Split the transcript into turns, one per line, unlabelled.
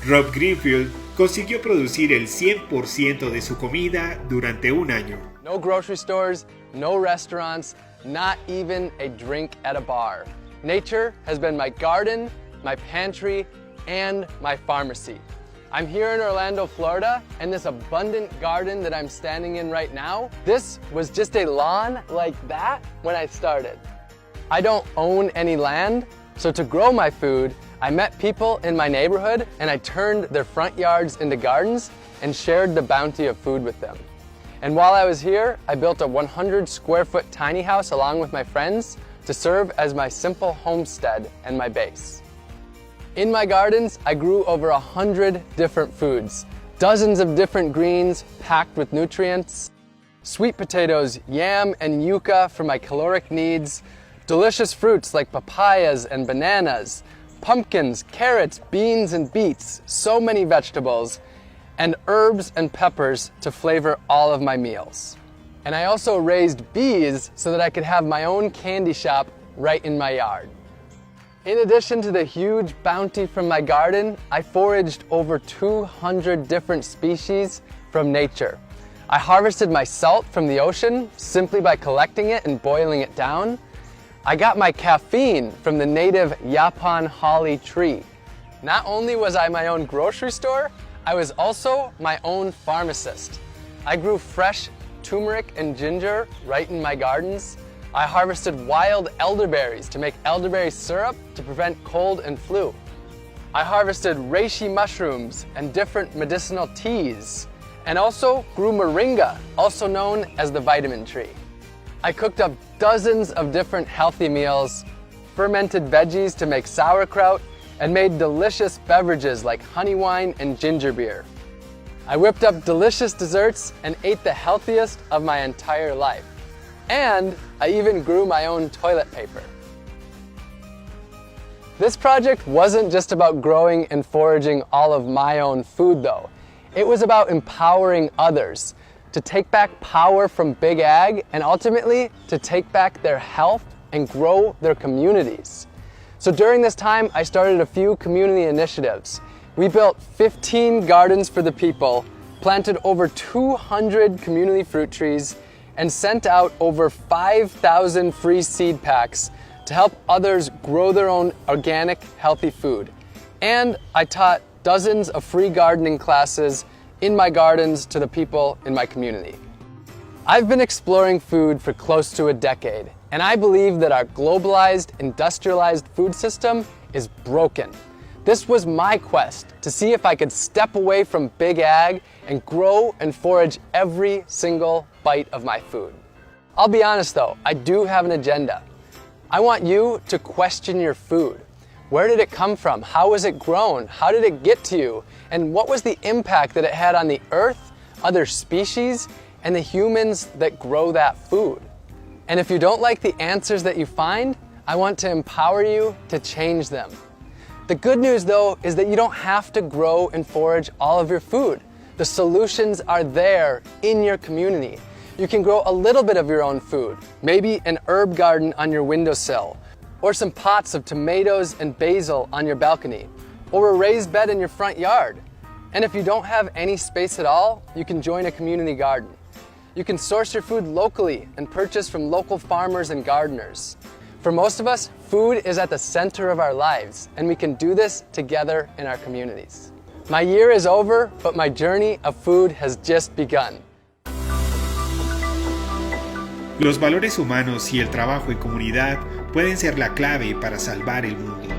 Rob Greenfield consiguió producir el 100% de su comida durante un año.
No grocery stores, no restaurants, not even a drink at a bar. Nature has been my garden, my pantry, and my pharmacy. I'm here in Orlando, Florida, and this abundant garden that I'm standing in right now, this was just a lawn like that when I started. I don't own any land, so to grow my food, I met people in my neighborhood and I turned their front yards into gardens and shared the bounty of food with them. And while I was here, I built a 100 square foot tiny house along with my friends to serve as my simple homestead and my base. In my gardens, I grew over 100 different foods, dozens of different greens packed with nutrients, sweet potatoes, yam, and yucca for my caloric needs, delicious fruits like papayas and bananas, pumpkins, carrots, beans, and beets, so many vegetables, and herbs and peppers to flavor all of my meals. And I also raised bees so that I could have my own candy shop right in my yard. In addition to the huge bounty from my garden, I foraged over 200 different species from nature. I harvested my salt from the ocean simply by collecting it and boiling it down. I got my caffeine from the native Yaupon holly tree. Not only was I my own grocery store, I was also my own pharmacist. I grew fresh turmeric and ginger right in my gardens. I harvested wild elderberries to make elderberry syrup to prevent cold and flu. I harvested reishi mushrooms and different medicinal teas, and also grew moringa, also known as the vitamin tree. I cooked up dozens of different healthy meals, fermented veggies to make sauerkraut, and made delicious beverages like honey wine and ginger beer. I whipped up delicious desserts and ate the healthiest of my entire life. And I even grew my own toilet paper. This project wasn't just about growing and foraging all of my own food though. It was about empowering others to take back power from Big Ag and ultimately to take back their health and grow their communities. So during this time, I started a few community initiatives. We built 15 gardens for the people, planted over 200 community fruit trees, and sent out over 5,000 free seed packs to help others grow their own organic, healthy food. And I taught dozens of free gardening classes in my gardens to the people in my community. I've been exploring food for close to a decade, and I believe that our globalized, industrialized food system is broken. This was my quest to see if I could step away from Big Ag and grow and forage every single bite of my food. I'll be honest though, I do have an agenda. I want you to question your food. Where did it come from? How was it grown? How did it get to you? And what was the impact that it had on the earth, other species, and the humans that grow that food? And if you don't like the answers that you find, I want to empower you to change them. The good news though is that you don't have to grow and forage all of your food. The solutions are there in your community. You can grow a little bit of your own food, maybe an herb garden on your windowsill, or some pots of tomatoes and basil on your balcony, or a raised bed in your front yard. And if you don't have any space at all, you can join a community garden. You can source your food locally and purchase from local farmers and gardeners. For most of us, food is at the center of our lives, and we can do this together in our communities. My year is over, but my journey of food has just begun.
Los valores humanos y el trabajo en comunidad pueden ser la clave para salvar el mundo.